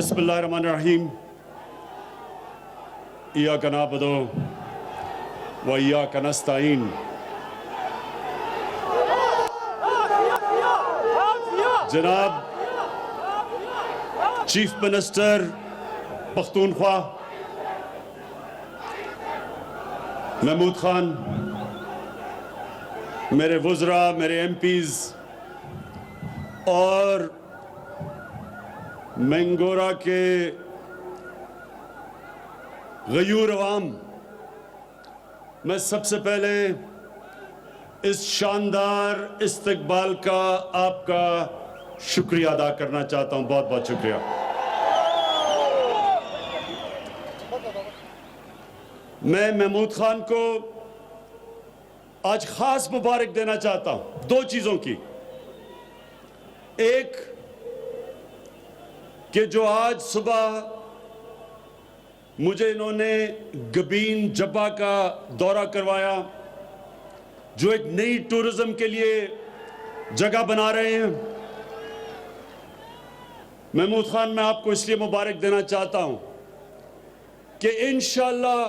बिस्मिल्लाहिर्रहमानिर्रहीम। इय्याका नअबुदु व इय्याका नस्तईन। जनाब चीफ मिनिस्टर पख्तूनख्वा महमूद खान, मेरे वज़रा, मेरे एमपीज़ और मैंगोरा के गयूर अवाम, मैं सबसे पहले इस शानदार इस्तकबाल का आपका शुक्रिया अदा करना चाहता हूं। बहुत बहुत शुक्रिया। मैं महमूद खान को आज खास मुबारक देना चाहता हूं दो चीजों की। एक कि जो आज सुबह मुझे इन्होंने गबीन जब्बा का दौरा करवाया, जो एक नई टूरिज्म के लिए जगह बना रहे हैं। महमूद खान, मैं आपको इसलिए मुबारक देना चाहता हूं कि इंशाअल्लाह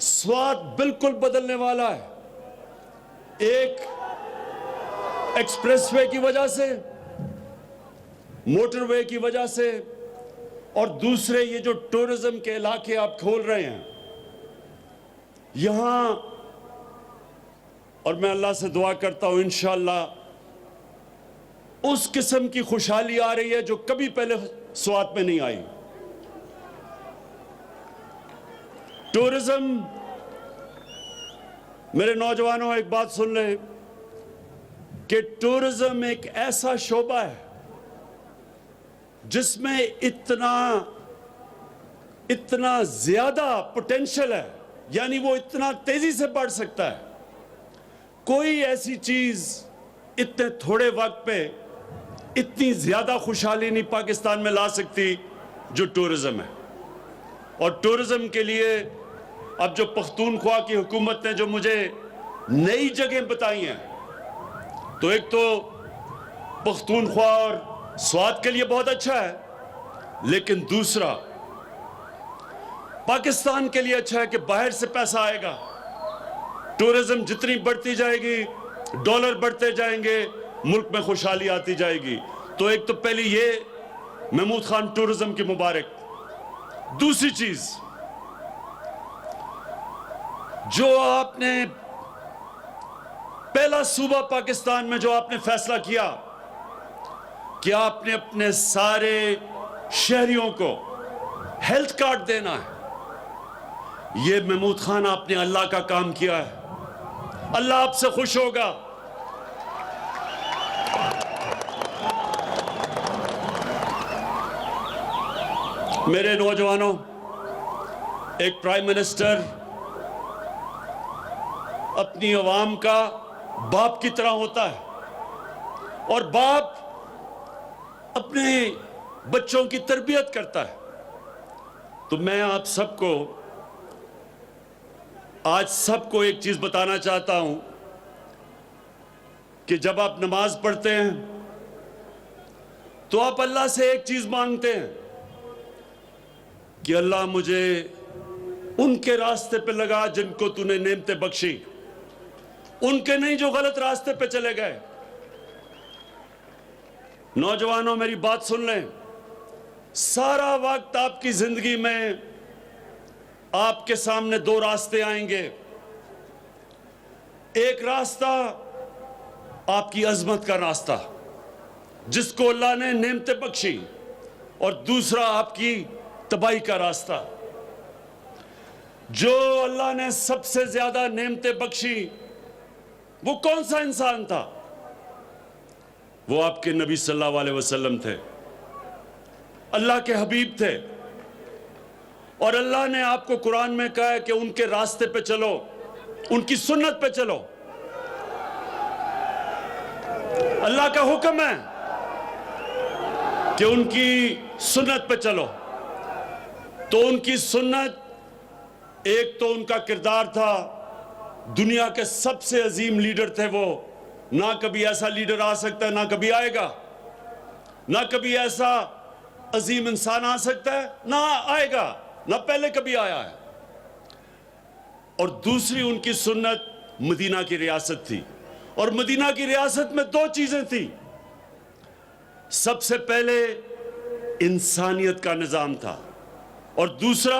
स्वाद बिल्कुल बदलने वाला है। एक एक्सप्रेसवे की वजह से, मोटरवे की वजह से, और दूसरे ये जो टूरिज्म के इलाके आप खोल रहे हैं यहां, और मैं अल्लाह से दुआ करता हूं इंशाअल्लाह उस किस्म की खुशहाली आ रही है जो कभी पहले स्वात में नहीं आई। टूरिज्म, मेरे नौजवानों एक बात सुन ले कि टूरिज्म एक ऐसा शोबा है जिसमें इतना ज्यादा पोटेंशियल है, यानी वो इतना तेजी से बढ़ सकता है। कोई ऐसी चीज इतने थोड़े वक्त पे इतनी ज्यादा खुशहाली नहीं पाकिस्तान में ला सकती जो टूरिज्म है। और टूरिज्म के लिए अब जो पख्तूनख्वा की हुकूमत ने जो मुझे नई जगह बताई हैं, तो एक तो पख्तूनख्वा और स्वाद के लिए बहुत अच्छा है, लेकिन दूसरा पाकिस्तान के लिए अच्छा है कि बाहर से पैसा आएगा। टूरिज्म जितनी बढ़ती जाएगी, डॉलर बढ़ते जाएंगे, मुल्क में खुशहाली आती जाएगी। तो एक तो पहले ये महमूद खान टूरिज्म की मुबारक। दूसरी चीज, जो आपने पहला सूबा पाकिस्तान में जो आपने फैसला किया कि आपने अपने सारे शहरियों को हेल्थ कार्ड देना है, ये महमूद खान आपने अल्लाह का काम किया है। अल्लाह आपसे खुश होगा। मेरे नौजवानों, एक प्राइम मिनिस्टर अपनी आवाम का बाप की तरह होता है, और बाप अपने बच्चों की तरबियत करता है। तो मैं आप सबको आज सबको एक चीज बताना चाहता हूं कि जब आप नमाज पढ़ते हैं तो आप अल्लाह से एक चीज मांगते हैं कि अल्लाह मुझे उनके रास्ते पे लगा जिनको तूने नेमतें बख्शी, उनके नहीं जो गलत रास्ते पे चले गए। नौजवानों, मेरी बात सुन लें। सारा वक्त आपकी जिंदगी में आपके सामने दो रास्ते आएंगे। एक रास्ता आपकी अजमत का रास्ता जिसको अल्लाह ने नेमतें बख्शी, और दूसरा आपकी तबाही का रास्ता। जो अल्लाह ने सबसे ज्यादा नेमतें बख्शी वो कौन सा इंसान था? वो आपके नबी सल्लल्लाहु अलैहि वसल्लम थे, अल्लाह के हबीब थे। और अल्लाह ने आपको कुरान में कहा है कि उनके रास्ते पे चलो, उनकी सुन्नत पे चलो। अल्लाह का हुक्म है कि उनकी सुन्नत पे चलो। तो उनकी सुन्नत, एक तो उनका किरदार था, दुनिया के सबसे अजीम लीडर थे वो। ना कभी ऐसा लीडर आ सकता है, ना कभी आएगा, ना कभी ऐसा अजीम इंसान आ सकता है, ना आएगा, ना पहले कभी आया है। और दूसरी उनकी सुन्नत मदीना की रियासत थी, और मदीना की रियासत में दो चीजें थी। सबसे पहले इंसानियत का निजाम था, और दूसरा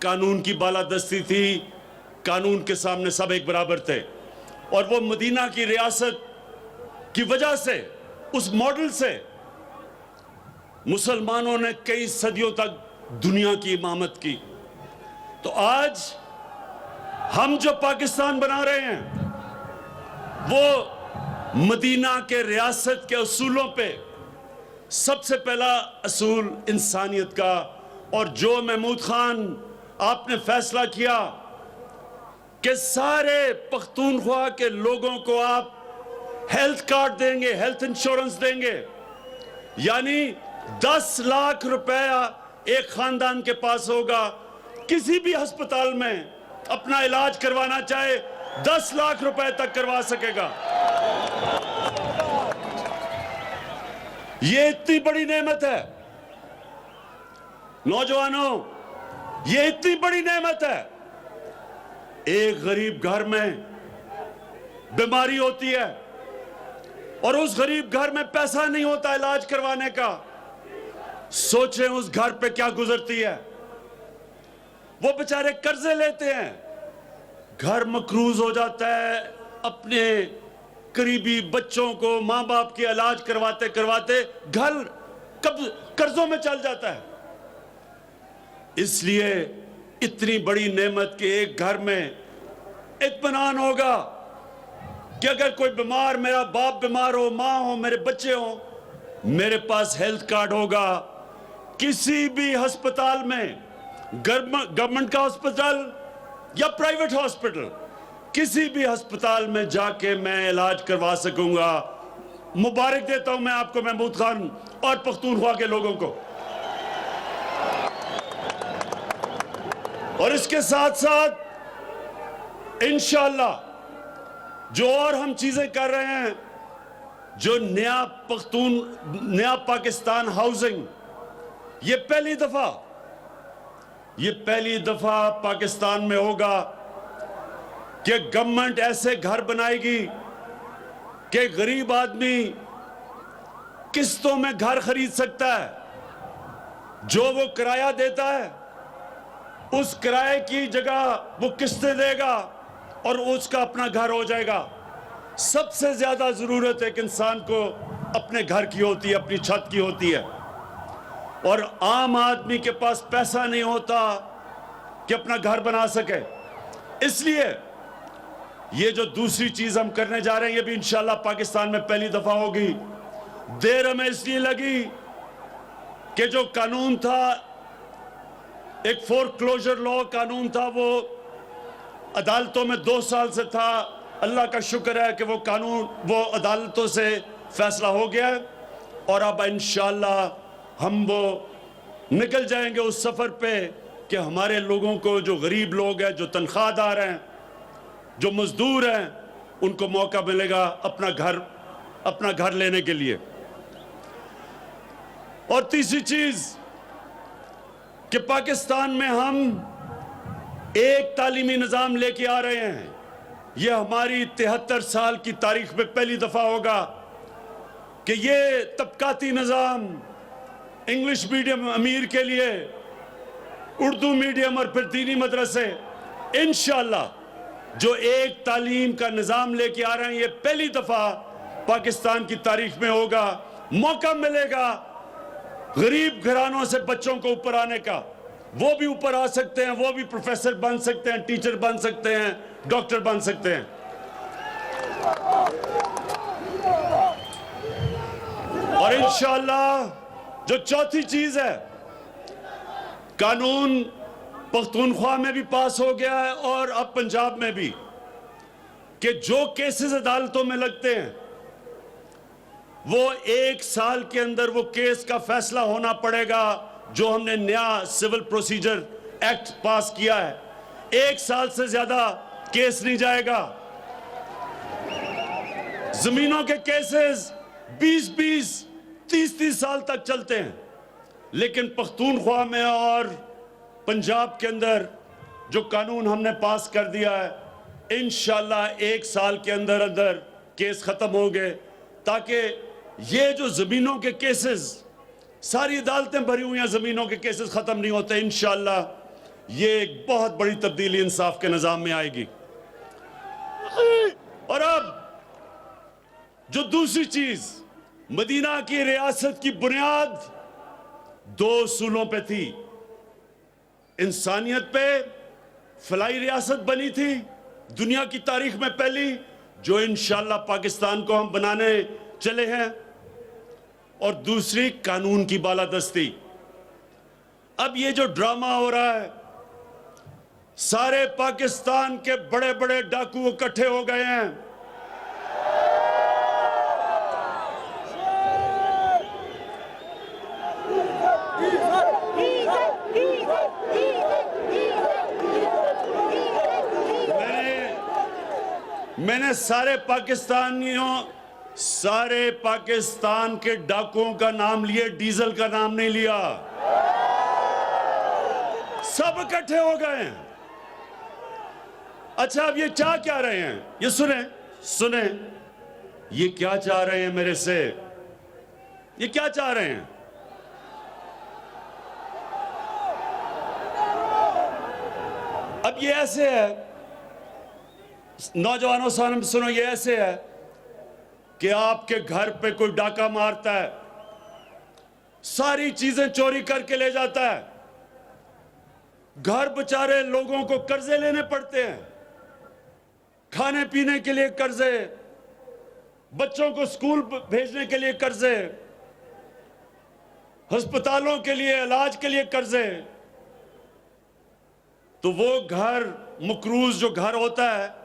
कानून की बालादस्ती थी। कानून के सामने सब एक बराबर थे। और वो मदीना की रियासत की वजह से, उस मॉडल से मुसलमानों ने कई सदियों तक दुनिया की इमामत की। तो आज हम जो पाकिस्तान बना रहे हैं वो मदीना के रियासत के असूलों पे, सबसे पहला असूल इंसानियत का। और जो महमूद खान आपने फैसला किया कि सारे पख्तूनख्वा के लोगों को आप हेल्थ कार्ड देंगे, हेल्थ इंश्योरेंस देंगे, यानी 10 लाख रुपया एक खानदान के पास होगा। किसी भी अस्पताल में अपना इलाज करवाना चाहे 10 लाख रुपए तक करवा सकेगा। ये इतनी बड़ी नेमत है नौजवानों, ये इतनी बड़ी नेमत है। एक गरीब घर में बीमारी होती है और उस गरीब घर में पैसा नहीं होता इलाज करवाने का। सोचें उस घर पे क्या गुजरती है। वो बेचारे कर्जे लेते हैं, घर मकरूज हो जाता है, अपने करीबी बच्चों को मां बाप के इलाज करवाते करवाते घर कब कर्जों में चल जाता है। इसलिए इतनी बड़ी नेमत के एक घर में इत्मीनान होगा कि अगर कोई बीमार, मेरा बाप बीमार हो, मां हो, मेरे बच्चे हो, मेरे पास हेल्थ कार्ड होगा। किसी भी अस्पताल में, गवर्नमेंट का अस्पताल या प्राइवेट हॉस्पिटल, किसी भी अस्पताल में जाके मैं इलाज करवा सकूंगा। मुबारक देता हूं मैं आपको, महमूद खान और पख्तूनख्वा के लोगों को। और इसके साथ साथ इंशाअल्लाह जो और हम चीजें कर रहे हैं, जो नया पाकिस्तान हाउसिंग, ये पहली दफा पाकिस्तान में होगा कि गवर्नमेंट ऐसे घर बनाएगी कि गरीब आदमी किस्तों में घर खरीद सकता है। जो वो किराया देता है उस किराए की जगह वो किस्तें देगा और उसका अपना घर हो जाएगा। सबसे ज्यादा जरूरत एक इंसान को अपने घर की होती है, अपनी छत की होती है, और आम आदमी के पास पैसा नहीं होता कि अपना घर बना सके। इसलिए ये जो दूसरी चीज हम करने जा रहे हैं, ये भी इंशाल्लाह पाकिस्तान में पहली दफा होगी। देर हमें इसलिए लगी कि जो कानून था, एक फोरक्लोजर लॉ कानून था, वो अदालतों में 2 साल से था। अल्लाह का शुक्र है कि वो कानून, वो अदालतों से फैसला हो गया है, और अब इंशाअल्लाह हम वो निकल जाएंगे उस सफर पे कि हमारे लोगों को, जो गरीब लोग हैं, जो तनख्वाहदार हैं, जो मजदूर हैं, उनको मौका मिलेगा अपना घर लेने के लिए। और तीसरी चीज कि पाकिस्तान में हम एक तालीमी निज़ाम लेके आ रहे हैं। यह हमारी 73 साल की तारीख में पहली दफा होगा कि ये तबकाती निज़ाम, इंग्लिश मीडियम अमीर के लिए, उर्दू मीडियम और फिर दीनी मदरसे, इंशाअल्लाह जो एक तालीम का निज़ाम लेके आ रहे हैं, ये पहली दफा पाकिस्तान की तारीख में होगा। मौका मिलेगा गरीब घरानों से बच्चों को ऊपर आने का। वो भी ऊपर आ सकते हैं, वो भी प्रोफेसर बन सकते हैं, टीचर बन सकते हैं, डॉक्टर बन सकते हैं। और इंशाअल्लाह जो चौथी चीज है, कानून पख्तूनख्वा में भी पास हो गया है और अब पंजाब में भी, कि जो केसेस अदालतों में लगते हैं वो 1 साल के अंदर वो केस का फैसला होना पड़ेगा। जो हमने नया सिविल प्रोसीजर एक्ट पास किया है, 1 साल से ज्यादा केस नहीं जाएगा। जमीनों के केसेस 20-20, 30-30 साल तक चलते हैं। लेकिन पख्तूनख्वा में और पंजाब के अंदर जो कानून हमने पास कर दिया है, इंशाल्लाह 1 साल के अंदर अंदर केस ख़त्म होंगे, ताकि ये जो ज़मीनों के केसेस, सारी अदालतें भरी हुई हैं, ज़मीनों के केसेस ख़त्म नहीं होते। इंशाल्लाह ये एक बहुत बड़ी तब्दीली इंसाफ के निज़ाम में आएगी। और अब जो दूसरी चीज़, मदीना की रियासत की बुनियाद 2 उसूलों पे थी। इंसानियत पे फलाई रियासत बनी थी, दुनिया की तारीख में पहली, जो इंशाल्लाह पाकिस्तान को हम बनाने चले हैं, और दूसरी कानून की बालादस्ती। अब ये जो ड्रामा हो रहा है, सारे पाकिस्तान के बड़े बड़े डाकू इकट्ठे हो गए हैं। मैंने सारे पाकिस्तान के डाकुओं का नाम लिए, डीजल का नाम नहीं लिया। सब इकट्ठे हो गए हैं। अच्छा, अब ये चाह क्या रहे हैं? ये सुने, ये क्या चाह रहे हैं मेरे से? ये क्या चाह रहे हैं? अब ये ऐसे है, नौजवानों सुनो, ये ऐसे है कि आपके घर पे कोई डाका मारता है, सारी चीजें चोरी करके ले जाता है, घर बेचारे लोगों को कर्जे लेने पड़ते हैं, खाने पीने के लिए कर्जे, बच्चों को स्कूल भेजने के लिए कर्जे, अस्पतालों के लिए इलाज के लिए कर्जे। तो वो घर, मकरूज जो घर होता है,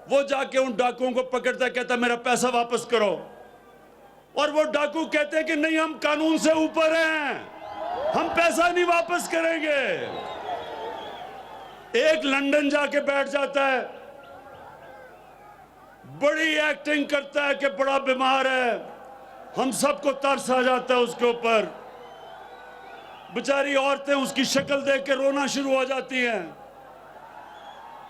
वो जाके उन डाकुओं को पकड़ता है, कहता है मेरा पैसा वापस करो। और वो डाकू कहते हैं कि नहीं, हम कानून से ऊपर हैं, हम पैसा नहीं वापस करेंगे। एक लंदन जाके बैठ जाता है, बड़ी एक्टिंग करता है कि बड़ा बीमार है, हम सबको तरस आ जाता है उसके ऊपर। बेचारी औरतें उसकी शक्ल देख के रोना शुरू हो जाती हैं।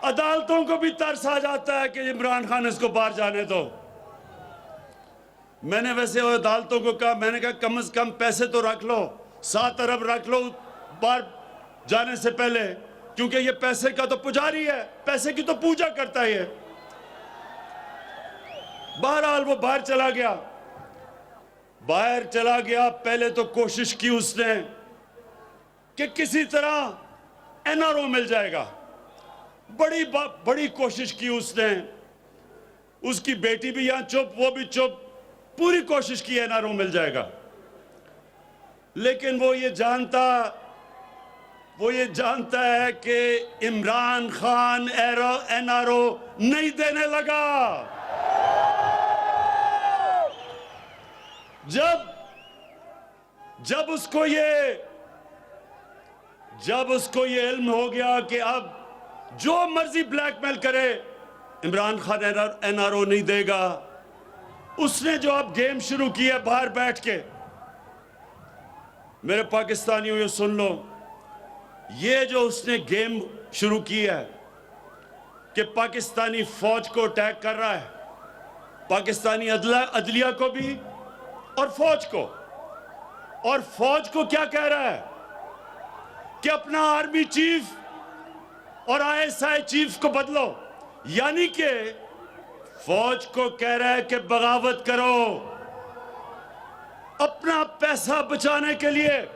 अदालतों को भी तरस आ जाता है कि इमरान खान इसको बाहर जाने दो। मैंने वैसे अदालतों को कहा, मैंने कहा कम से कम पैसे तो रख लो, 7 अरब रख लो बाहर जाने से पहले, क्योंकि ये पैसे का तो पुजारी है, पैसे की तो पूजा करता है ये। बहरहाल वो बाहर चला गया। पहले तो कोशिश की उसने कि किसी तरह एनआरओ मिल जाएगा, बड़ी कोशिश की उसने। उसकी बेटी भी यहां चुप, वो भी चुप, पूरी कोशिश की एनआरओ मिल जाएगा। लेकिन वो ये जानता है कि इमरान खान एनआरओ नहीं देने लगा। जब उसको ये इल्म हो गया कि अब जो मर्जी ब्लैकमेल करे, इमरान खान एनआरओ नहीं देगा, उसने जो अब गेम शुरू की है बाहर बैठ के, मेरे पाकिस्तानियों ये सुन लो, ये जो उसने गेम शुरू की है कि पाकिस्तानी फौज को अटैक कर रहा है, पाकिस्तानी अदलिया को भी और फौज को क्या कह रहा है कि अपना आर्मी चीफ और आईएसआई चीफ को बदलो। यानी कि फौज को कह रहा है कि बगावत करो, अपना पैसा बचाने के लिए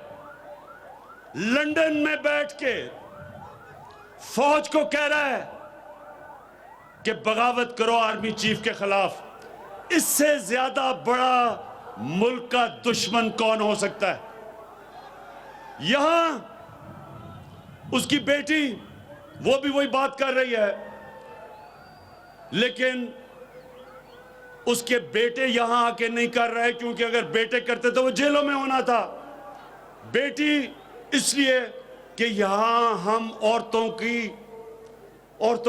लंदन में बैठ के फौज को कह रहा है कि बगावत करो आर्मी चीफ के खिलाफ। इससे ज्यादा बड़ा मुल्क का दुश्मन कौन हो सकता है? यहां उसकी बेटी, वो भी वही बात कर रही है, लेकिन उसके बेटे यहां आके नहीं कर रहे, क्योंकि अगर बेटे करते तो वो जेलों में होना था। बेटी इसलिए कि यहां हम औरतों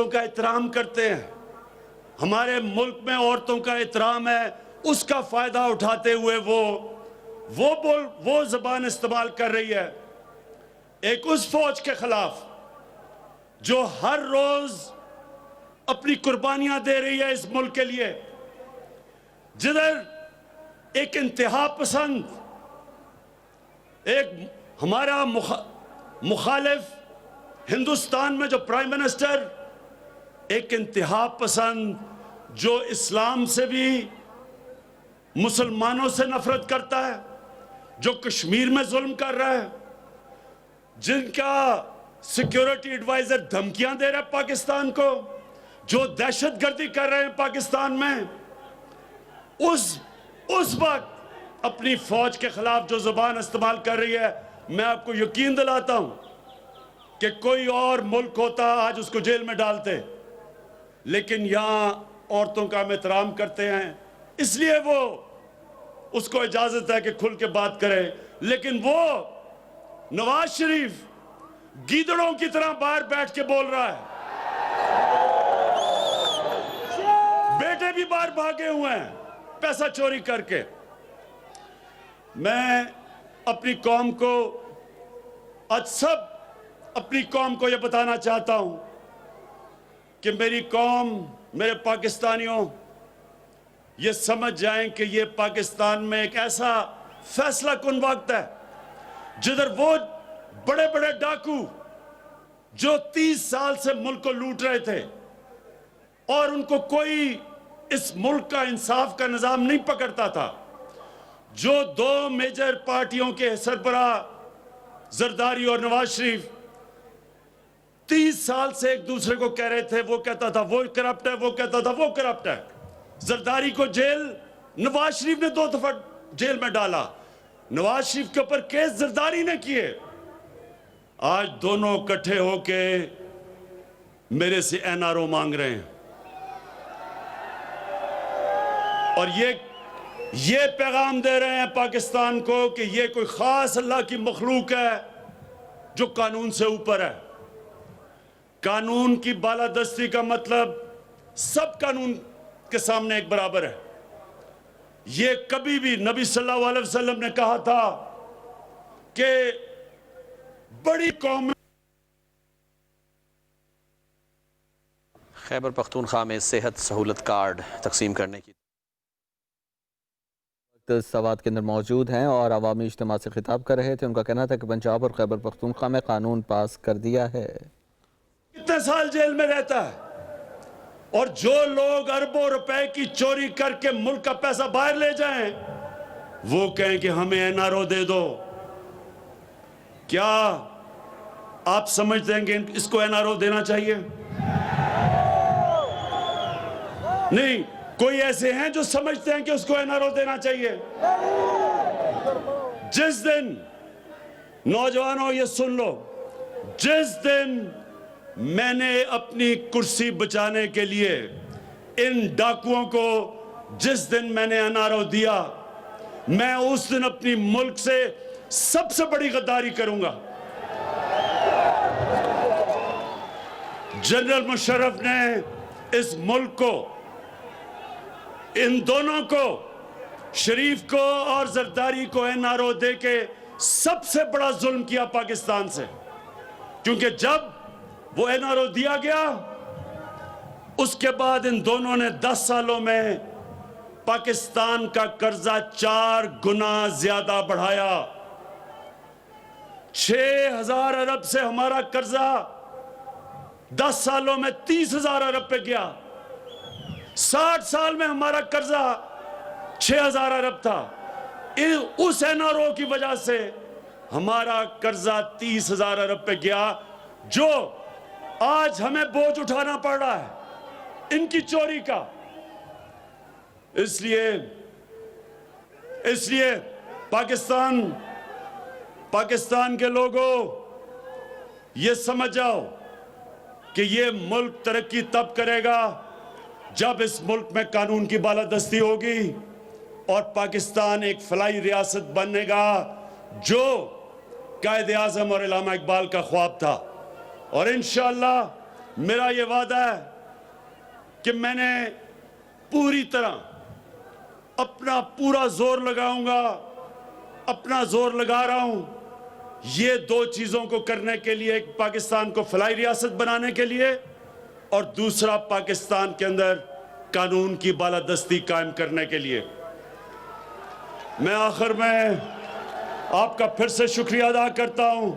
का एहतराम करते हैं, हमारे मुल्क में औरतों का एहतराम है, उसका फायदा उठाते हुए वो वो जबान इस्तेमाल कर रही है एक उस फौज के खिलाफ जो हर रोज अपनी कुर्बानियां दे रही है इस मुल्क के लिए, जिधर एक इंतहा पसंद, एक हमारा मुखालिफ हिंदुस्तान में जो प्राइम मिनिस्टर, एक इंतहा पसंद जो इस्लाम से भी मुसलमानों से नफरत करता है, जो कश्मीर में जुल्म कर रहा है, जिनका सिक्योरिटी एडवाइजर धमकियां दे रहा है पाकिस्तान को, जो दहशतगर्दी कर रहे हैं पाकिस्तान में, उस वक्त अपनी फौज के खिलाफ जो जुबान इस्तेमाल कर रही है, मैं आपको यकीन दिलाता हूं कि कोई और मुल्क होता आज उसको जेल में डालते, लेकिन यहां औरतों का हम एहतराम करते हैं, इसलिए वो उसको इजाजत है कि खुल के बात करे। लेकिन वो नवाज शरीफ गीदड़ों की तरह बाहर बैठ के बोल रहा है, बेटे भी बाहर भागे हुए हैं पैसा चोरी करके। मैं अपनी कौम को, आज सब अपनी कौम को यह बताना चाहता हूं कि मेरी कौम, मेरे पाकिस्तानियों, ये समझ जाएं कि ये पाकिस्तान में एक ऐसा फैसला कुन वक्त है जिधर वो बड़े बड़े डाकू जो 30 साल से मुल्क को लूट रहे थे और उनको कोई इस मुल्क का इंसाफ का निजाम नहीं पकड़ता था, जो दो मेजर पार्टियों के सरबराह जरदारी और नवाज शरीफ 30 साल से एक दूसरे को कह रहे थे, वो कहता था वो करप्ट है, वो कहता था वो करप्ट है। जरदारी को जेल नवाज शरीफ ने 2 दफा जेल में डाला, नवाज शरीफ के ऊपर केस जरदारी ने किए। आज दोनों इकट्ठे होके मेरे से एनआरओ मांग रहे हैं और ये पैगाम दे रहे हैं पाकिस्तान को कि ये कोई खास अल्लाह की मखलूक है जो कानून से ऊपर है। कानून की बालादस्ती का मतलब सब कानून के सामने एक बराबर है। ये कभी भी नबी सल्लल्लाहु अलैहि वसल्लम ने कहा था कि बड़ी कौम। खैबर पख्तूनख्वा में सेहत सहूलत कार्ड तकसीम करने की सवात के अंदर मौजूद हैं और अवामी इज्तिमा से खिताब कर रहे थे। उनका कहना था कि पंजाब और खैबर पख्तूनख्वा में कानून पास कर दिया है। कितने साल जेल में रहता है और जो लोग अरबों रुपए की चोरी करके मुल्क का पैसा बाहर ले जाएं, वो कहें कि हमें एनआरओ दे दो। क्या आप समझते हैं कि इसको एनआरओ देना चाहिए? नहीं, कोई ऐसे हैं जो समझते हैं कि उसको एनआरओ देना चाहिए। जिस दिन, नौजवानों ये सुन लो, जिस दिन मैंने अपनी कुर्सी बचाने के लिए इन डाकुओं को, जिस दिन मैंने एनआरओ दिया, मैं उस दिन अपनी मुल्क से सबसे बड़ी गद्दारी करूंगा। जनरल मुशर्रफ ने इस मुल्क को, इन दोनों को, शरीफ को और जरदारी को एनआरओ दे के सबसे बड़ा जुल्म किया पाकिस्तान से, क्योंकि जब वो एनआरओ दिया गया उसके बाद इन दोनों ने 10 सालों में पाकिस्तान का कर्जा 4 गुना ज्यादा बढ़ाया। 6,000 अरब से हमारा कर्जा 10 सालों में 30,000 अरब पे गया। 60 साल में हमारा कर्जा 6,000 अरब था। उस एनआरओ की वजह से हमारा कर्जा 30,000 अरब पे गया, जो आज हमें बोझ उठाना पड़ रहा है इनकी चोरी का। इसलिए पाकिस्तान के लोगों, ये समझ जाओ कि ये मुल्क तरक्की तब करेगा जब इस मुल्क में कानून की बालादस्ती होगी और पाकिस्तान एक फलाई रियासत बनेगा, जो कायदे आज़म और इल्लामा इकबाल का ख्वाब था। और इंशाअल्लाह मेरा ये वादा है कि मैंने पूरी तरह अपना पूरा जोर लगाऊंगा अपना जोर लगा रहा हूं ये दो चीजों को करने के लिए, एक पाकिस्तान को फलाई रियासत बनाने के लिए और दूसरा पाकिस्तान के अंदर कानून की बालादस्ती कायम करने के लिए। मैं आखिर में आपका फिर से शुक्रिया अदा करता हूं।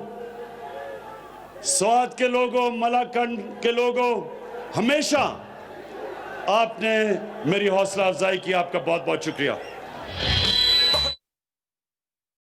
स्वात के लोगों, मलाकंड के लोगों, हमेशा आपने मेरी हौसला अफजाई की, आपका बहुत बहुत शुक्रिया।